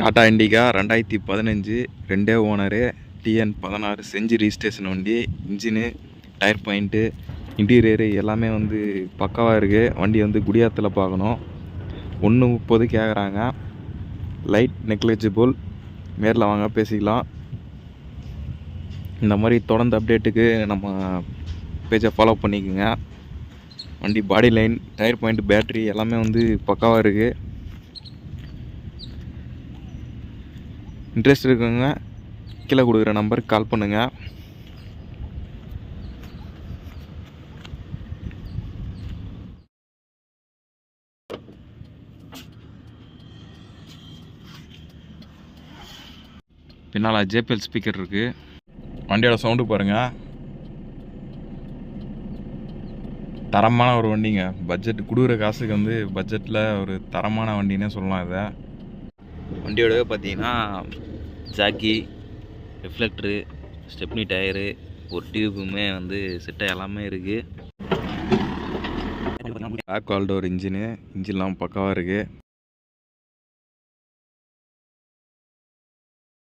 டாடா இண்டிகா 2015 ரெண்டே owner, TN16 செஞ்சு registration வண்டி. இன்ஜினு, டயர் பாயிண்ட்டு, இன்டீரியரு எல்லாமே வந்து பக்காவாக இருக்குது. வண்டி வந்து குடியாத்தில் பார்க்கணும். 1.30 கேட்குறாங்க. Light negligible. நேரில் வாங்க பேசிக்கலாம். இந்த மாதிரி தொடர்ந்து அப்டேட்டுக்கு நம்ம பேஜை ஃபாலோ பண்ணிக்கோங்க. வண்டி body line, tyre point, battery எல்லாமே வந்து பக்காவாக இருக்குது. இன்ட்ரெஸ்ட் இருக்குங்க கீழே கொடுக்குற நம்பருக்கு கால் பண்ணுங்கள். பின்னால் JBL ஸ்பீக்கர் இருக்குது. வண்டியோட சவுண்டு பாருங்கள். தரமான ஒரு வண்டிங்க. பட்ஜெட் கொடுக்குற காசுக்கு வந்து பட்ஜெட்டில் ஒரு தரமான வண்டினே சொல்லலாம். இதை வண்டியோட பார்த்தீங்கன்னா ஜாக்கி, ரிஃப்ளெக்டரு, ஸ்டெப்னி டயரு, ஒரு டியூபுமே வந்து செட்டாக எல்லாமே இருக்குது. பேக் வால்டோர் இன்ஜின்லாம் பக்காவாக இருக்குது.